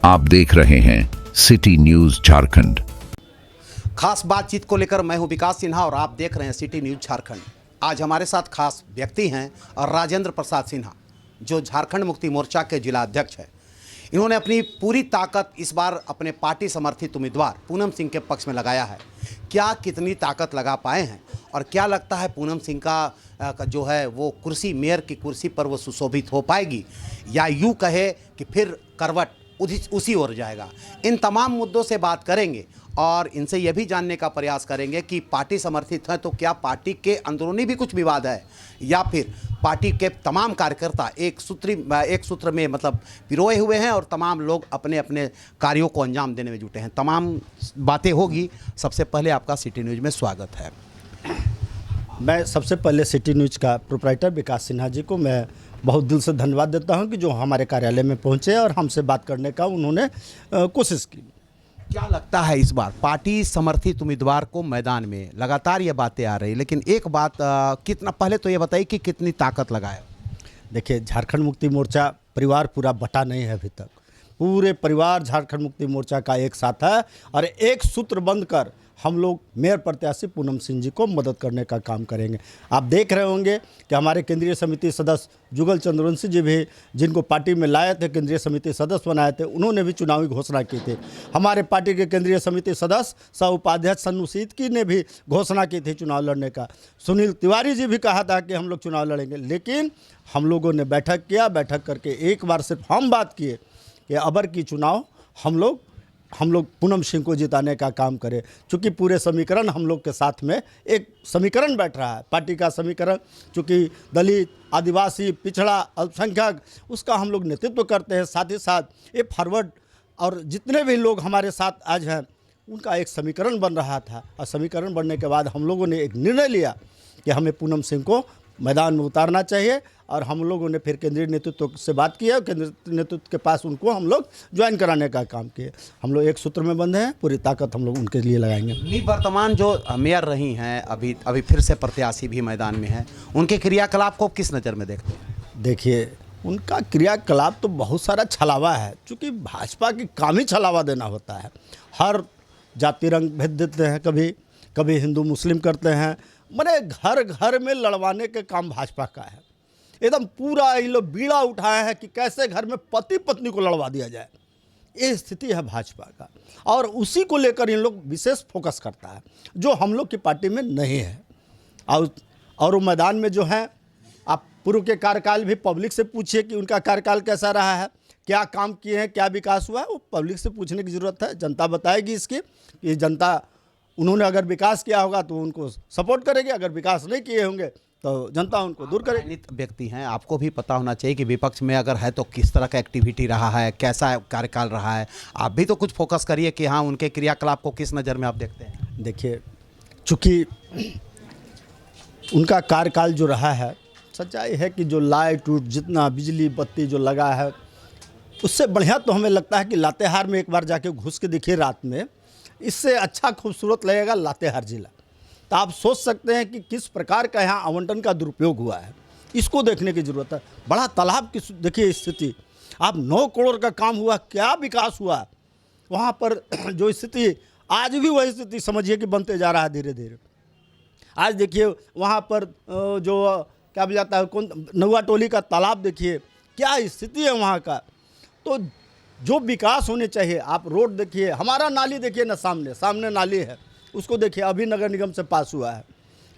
आप देख रहे हैं सिटी न्यूज झारखंड। खास बातचीत को लेकर मैं हूं विकास सिन्हा और आप देख रहे हैं सिटी न्यूज झारखंड। आज हमारे साथ खास व्यक्ति हैं और राजेंद्र प्रसाद सिन्हा, जो झारखंड मुक्ति मोर्चा के जिला अध्यक्ष हैं। इन्होंने अपनी पूरी ताकत इस बार अपने पार्टी समर्थित उम्मीदवार पूनम सिंह के पक्ष में लगाया है। क्या कितनी ताकत लगा पाए हैं और क्या लगता है पूनम सिंह का जो है वो कुर्सी, मेयर की कुर्सी पर वो सुशोभित हो पाएगी या यूँ कहे कि फिर करवट उसी ओर जाएगा। इन तमाम मुद्दों से बात करेंगे और इनसे यह भी जानने का प्रयास करेंगे कि पार्टी समर्थित है तो क्या पार्टी के अंदरूनी भी कुछ विवाद है या फिर पार्टी के तमाम कार्यकर्ता एक सूत्र में मतलब पिरोए हुए हैं और तमाम लोग अपने अपने कार्यों को अंजाम देने में जुटे हैं। तमाम बातें होगी। सबसे पहले आपका सिटी न्यूज में स्वागत है। मैं सबसे पहले सिटी न्यूज का प्रोप्राइटर विकास सिन्हा जी को मैं बहुत दिल से धन्यवाद देता हूं कि जो हमारे कार्यालय में पहुंचे और हमसे बात करने का उन्होंने कोशिश की। क्या लगता है इस बार पार्टी समर्थित उम्मीदवार को मैदान में लगातार ये बातें आ रही, लेकिन एक बात कितना, पहले तो ये बताइए कि कितनी ताकत लगाए। देखिए, झारखंड मुक्ति मोर्चा परिवार पूरा बटा नहीं है अभी तक। पूरे परिवार झारखंड मुक्ति मोर्चा का एक साथ है और एक सूत्र बंध कर हम लोग मेयर प्रत्याशी पूनम सिंह जी को मदद करने का काम करेंगे। आप देख रहे होंगे कि हमारे केंद्रीय समिति सदस्य जुगल चंद्रवंशी जी भी, जिनको पार्टी में लाए थे, केंद्रीय समिति सदस्य बनाए थे, उन्होंने भी चुनावी घोषणा की थी। हमारे पार्टी के केंद्रीय समिति सदस्य सह उपाध्यक्ष सन्नू सीतकी ने भी घोषणा की थी चुनाव लड़ने का। सुनील तिवारी जी भी कहा था कि हम लोग चुनाव लड़ेंगे, लेकिन हम लोगों ने बैठक किया। बैठक करके एक बार सिर्फ हम बात किए कि अबर की चुनाव हम लोग पूनम सिंह को जिताने का काम करें। चूँकि पूरे समीकरण हम लोग के साथ में एक समीकरण बैठ रहा है, पार्टी का समीकरण, चूँकि दलित, आदिवासी, पिछड़ा, अल्पसंख्यक, उसका हम लोग नेतृत्व करते हैं। साथ ही साथ ये फॉरवर्ड और जितने भी लोग हमारे साथ आज हैं उनका एक समीकरण बन रहा था। और समीकरण बनने के बाद हम लोगों ने एक निर्णय लिया कि हमें पूनम सिंह को मैदान में उतारना चाहिए और हम लोगों ने फिर केंद्रीय नेतृत्व से बात की है। केंद्रीय नेतृत्व के पास उनको हम लोग ज्वाइन कराने का काम किए। हम लोग एक सूत्र में बंद हैं, पूरी ताकत हम लोग उनके लिए लगाएंगे। वर्तमान जो मेयर रही हैं, अभी फिर से प्रत्याशी भी मैदान में है, उनके क्रियाकलाप को किस नज़र में देखते हैं? देखिए, उनका क्रियाकलाप तो बहुत सारा छलावा है। चूँकि भाजपा की काम ही छलावा देना होता है। हर जाति रंग भेद देते हैं, कभी हिंदू मुस्लिम करते हैं। मैंने घर घर में लड़वाने के काम भाजपा का है। एकदम पूरा ये लोग बीड़ा उठाया है कि कैसे घर में पति पत्नी को लड़वा दिया जाए। ये स्थिति है भाजपा का और उसी को लेकर इन लोग विशेष फोकस करता है, जो हम लोग की पार्टी में नहीं है। और वो मैदान में जो है, आप पूर्व के कार्यकाल भी पब्लिक से पूछिए कि उनका कार्यकाल कैसा रहा है, क्या काम किए हैं, क्या विकास हुआ है। वो पब्लिक से पूछने की ज़रूरत है। जनता बताएगी इसकी कि जनता, उन्होंने अगर विकास किया होगा तो उनको सपोर्ट करेगी, अगर विकास नहीं किए होंगे तो जनता उनको दूर करेगी। व्यक्ति हैं, आपको भी पता होना चाहिए कि विपक्ष में अगर है तो किस तरह का एक्टिविटी रहा है, कैसा कार्यकाल रहा है। आप भी तो कुछ फोकस करिए कि हाँ, उनके क्रियाकलाप को किस नज़र में आप देखते हैं। देखिए, चूँकि उनका कार्यकाल जो रहा है, सच्चाई है कि जो लाइट उट, जितना बिजली बत्ती जो लगा है, उससे बढ़िया तो हमें लगता है कि लातेहार में एक बार जाके घुस के देखिए रात में, इससे अच्छा खूबसूरत लगेगा लातेहार जिला। तो आप सोच सकते हैं कि किस प्रकार का यहाँ आवंटन का दुरुपयोग हुआ है। इसको देखने की ज़रूरत है। बड़ा तालाब की देखिए स्थिति, आप 9 करोड़ का काम हुआ, क्या विकास हुआ वहाँ पर। जो स्थिति आज भी वही स्थिति समझिए कि बनते जा रहा है धीरे धीरे। आज देखिए वहाँ पर जो क्या बुझाता है, कौन नौवा टोली का तालाब देखिए, क्या स्थिति है वहाँ का। तो जो विकास होने चाहिए, आप रोड देखिए, हमारा नाली देखिए ना, सामने नाली है, उसको देखिए, अभी नगर निगम से पास हुआ है।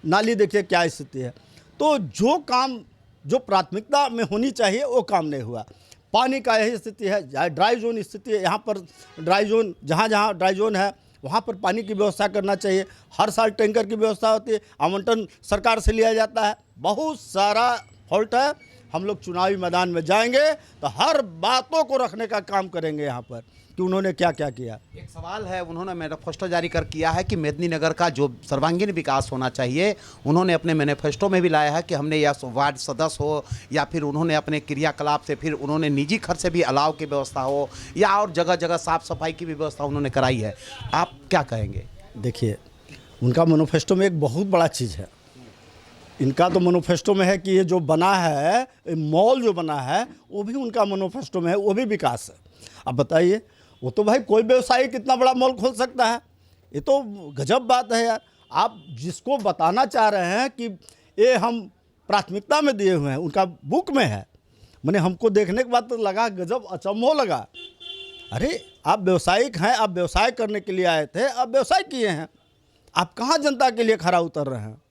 नाली देखिए क्या स्थिति है। तो जो काम जो प्राथमिकता में होनी चाहिए वो काम नहीं हुआ। पानी का यही स्थिति है। ड्राई जोन स्थिति है, यहाँ पर ड्राई जोन, जहाँ ड्राई जोन है वहाँ पर पानी की व्यवस्था करना चाहिए। हर साल टैंकर की व्यवस्था होती है, आवंटन सरकार से लिया जाता है। बहुत सारा फॉल्ट है। हम लोग चुनावी मैदान में जाएंगे तो हर बातों को रखने का काम करेंगे यहाँ पर कि उन्होंने क्या क्या किया। एक सवाल है, उन्होंने मैनिफेस्टो जारी कर किया है कि मेदिनीनगर का जो सर्वांगीण विकास होना चाहिए, उन्होंने अपने मैनिफेस्टो में भी लाया है कि हमने या वार्ड सदस्य हो या फिर उन्होंने अपने क्रियाकलाप से फिर उन्होंने निजी खर्च से भी अलाव की व्यवस्था हो या और जगह जगह साफ सफाई की भी व्यवस्था उन्होंने कराई है। आप क्या कहेंगे? देखिए, उनका मैनिफेस्टो में एक बहुत बड़ा चीज़ है। इनका तो मैनिफेस्टो में है कि ये जो बना है, मॉल जो बना है, वो भी उनका मैनिफेस्टो में है, वो भी विकास है। अब बताइए, वो तो भाई कोई व्यवसायी कितना बड़ा मॉल खोल सकता है। ये तो गजब बात है यार। आप जिसको बताना चाह रहे हैं कि ये हम प्राथमिकता में दिए हुए हैं, उनका बुक में है। मैंने हमको देखने के बाद तो लगा गजब, अचंभव लगा। अरे आप व्यवसायिक हैं, आप व्यवसाय करने के लिए आए थे, आप व्यवसाय किए हैं, आप कहाँ जनता के लिए खरा उतर रहे हैं?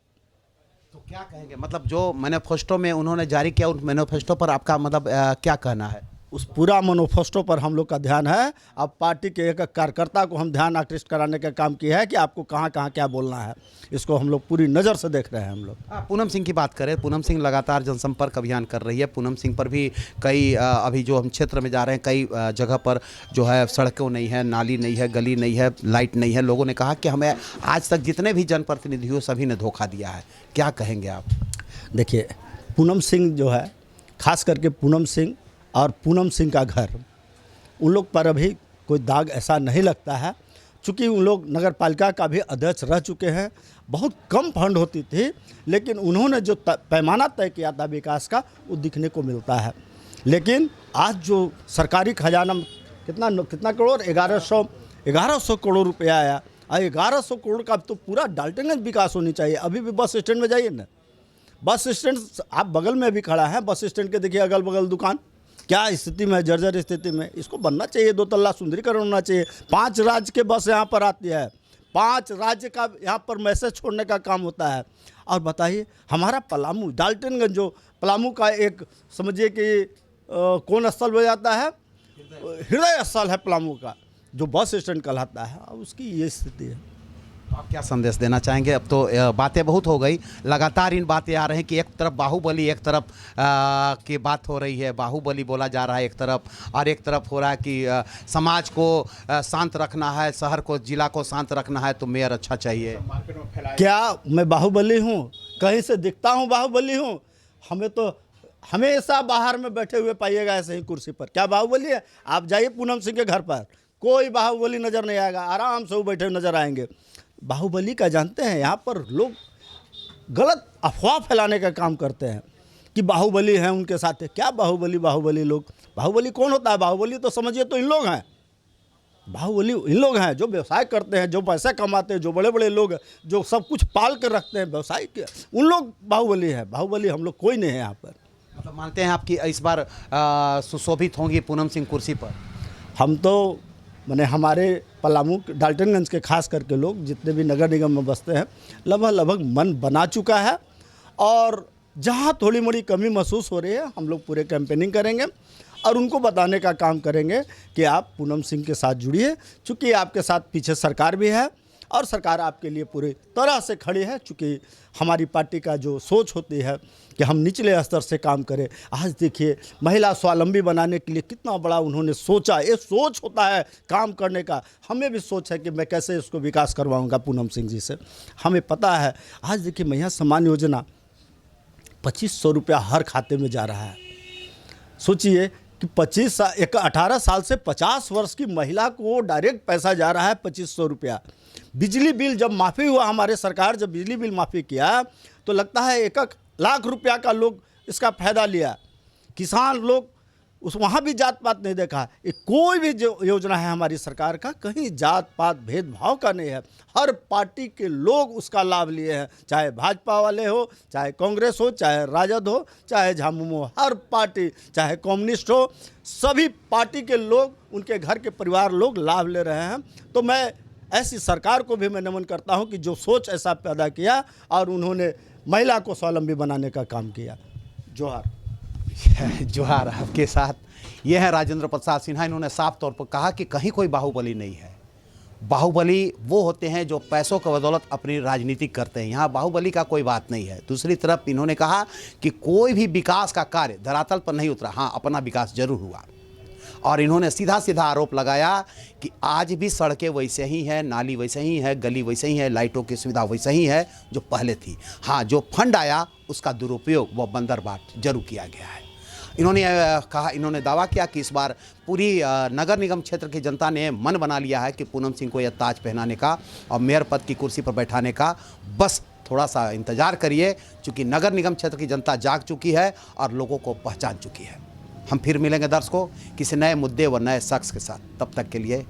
तो क्या कहेंगे, मतलब जो मैनिफेस्टो में उन्होंने जारी किया, उन मैनिफेस्टो पर आपका मतलब क्या कहना है? उस पूरा मैनिफेस्टो पर हम लोग का ध्यान है। अब पार्टी के एक कार्यकर्ता को हम ध्यान आकृष्ट कराने का काम किया है कि आपको कहाँ कहाँ क्या बोलना है। इसको हम लोग पूरी नज़र से देख रहे हैं हम लोग। पूनम सिंह की बात करें, पूनम सिंह लगातार जनसंपर्क अभियान कर रही है। पूनम सिंह पर भी कई अभी जो हम क्षेत्र में जा रहे हैं, कई जगह पर जो है सड़कों नहीं है, नाली नहीं है, गली नहीं है, लाइट नहीं है। लोगों ने कहा कि हमें आज तक जितने भी जनप्रतिनिधि हो सभी ने धोखा दिया है। क्या कहेंगे आप? देखिए, पूनम सिंह जो है, खास करके पूनम सिंह और पूनम सिंह का घर, उन लोग पर अभी कोई दाग ऐसा नहीं लगता है। चूँकि उन लोग नगर पालिका का भी अध्यक्ष रह चुके हैं। बहुत कम फंड होती थी, लेकिन उन्होंने जो पैमाना तय किया था विकास का, वो दिखने को मिलता है। लेकिन आज जो सरकारी खजाना में कितना करोड़, 1100 करोड़ रुपया आया। 1100 करोड़ का तो पूरा डाल्टनगंज विकास होनी चाहिए। अभी भी बस स्टैंड में जाइए ना, बस स्टैंड आप बगल में भी खड़ा है, बस स्टैंड के देखिए अगल बगल दुकान क्या स्थिति में, जर्जर स्थिति में। इसको बनना चाहिए, 2 तल्ला सुंदरीकरण होना चाहिए। 5 राज्य के बस यहाँ पर आती है, 5 राज्य का यहाँ पर मैसेज छोड़ने का काम होता है। और बताइए, हमारा पलामू डाल्टनगंज जो पलामू का एक समझिए कि कौन स्थल हो जाता है, हृदय स्थल है पलामू का, जो बस स्टैंड कहलाता है, उसकी ये स्थिति है। आप क्या संदेश देना चाहेंगे? अब तो बातें बहुत हो गई, लगातार इन बातें आ रही हैं कि एक तरफ बाहुबली, एक तरफ की बात हो रही है, बाहुबली बोला जा रहा है एक तरफ, और एक तरफ हो रहा है कि समाज को शांत रखना है, शहर को, जिला को शांत रखना है, तो मेयर अच्छा चाहिए। क्या मैं बाहुबली हूँ? कहीं से दिखता हूँ बाहुबली हूँ? हमें तो हमेशा बाहर में बैठे हुए पाइएगा ऐसे ही कुर्सी पर। क्या बाहुबली है? आप जाइए पूनम सिंह के घर पर, कोई बाहुबली नज़र नहीं आएगा, आराम से वो बैठे हुए नज़र आएंगे। बाहुबली का जानते हैं, यहाँ पर लोग गलत अफवाह फैलाने का काम करते हैं कि बाहुबली हैं उनके साथ। क्या बाहुबली लोग? बाहुबली कौन होता है? बाहुबली तो समझिए तो इन लोग हैं। बाहुबली इन लोग हैं जो व्यवसाय करते हैं, जो पैसा कमाते हैं, जो बड़े बड़े लोग जो सब कुछ पाल कर रखते हैं व्यवसाय के, उन लोग बाहुबली है। बाहुबली हम लोग कोई नहीं है यहाँ पर। मतलब मानते हैं आपकी इस बार सुशोभित होंगी पूनम सिंह कुर्सी पर? हम तो मैंने हमारे पलामू डाल्टनगंज के खास करके लोग जितने भी नगर निगम में बसते हैं, लगभग मन बना चुका है। और जहाँ थोड़ी मोड़ी कमी महसूस हो रही है, हम लोग पूरे कैंपेनिंग करेंगे और उनको बताने का काम करेंगे कि आप पूनम सिंह के साथ जुड़िए। चूँकि आपके साथ पीछे सरकार भी है और सरकार आपके लिए पूरी तरह से खड़ी है। चूँकि हमारी पार्टी का जो सोच होती है कि हम निचले स्तर से काम करें। आज देखिए, महिला स्वावलंबी बनाने के लिए कितना बड़ा उन्होंने सोचा। ये सोच होता है काम करने का। हमें भी सोच है कि मैं कैसे इसको विकास करवाऊंगा पूनम सिंह जी से। हमें पता है, आज देखिए महिला सम्मान योजना 2500 रुपया हर खाते में जा रहा है। सोचिए कि 18 साल से 50 वर्ष की महिला को डायरेक्ट पैसा जा रहा है 2500 रुपया। बिजली बिल जब माफ़ी हुआ, हमारे सरकार जब बिजली बिल माफ़ी किया, तो लगता है 1 लाख रुपया का लोग इसका फ़ायदा लिया। किसान लोग उस वहाँ भी जात पात नहीं देखा। ये कोई भी जो योजना है हमारी सरकार का, कहीं जात पात भेदभाव का नहीं है। हर पार्टी के लोग उसका लाभ लिए हैं, चाहे भाजपा वाले हो, चाहे कांग्रेस हो, चाहे राजद हो, चाहे झामुमो हो, हर पार्टी, चाहे कम्युनिस्ट हो, सभी पार्टी के लोग, उनके घर के परिवार लोग लाभ ले रहे हैं। तो मैं ऐसी सरकार को भी मैं नमन करता हूं कि जो सोच ऐसा पैदा किया और उन्होंने महिला को स्वावलंबी बनाने का काम किया। जोहार। जोहार आपके साथ। ये है राजेंद्र प्रसाद सिन्हा। इन्होंने साफ तौर पर कहा कि कहीं कोई बाहुबली नहीं है। बाहुबली वो होते हैं जो पैसों की बदौलत अपनी राजनीति करते हैं। यहाँ बाहुबली का कोई बात नहीं है। दूसरी तरफ इन्होंने कहा कि कोई भी विकास का कार्य धरातल पर नहीं उतरा। हाँ, अपना विकास जरूर हुआ। और इन्होंने सीधा सीधा आरोप लगाया कि आज भी सड़कें वैसे ही हैं, नाली वैसे ही है, गली वैसे ही है, लाइटों की सुविधा वैसे ही है जो पहले थी। हाँ, जो फंड आया उसका दुरुपयोग व बंदरबाट जरूर किया गया है। इन्होंने दावा किया कि इस बार पूरी नगर निगम क्षेत्र की जनता ने मन बना लिया है कि पूनम सिंह को यह ताज पहनाने का और मेयर पद की कुर्सी पर बैठाने का। बस थोड़ा सा इंतजार करिए, क्योंकि नगर निगम क्षेत्र की जनता जाग चुकी है और लोगों को पहचान चुकी है। हम फिर मिलेंगे दर्शकों किसी नए मुद्दे व नए शख्स के साथ। तब तक के लिए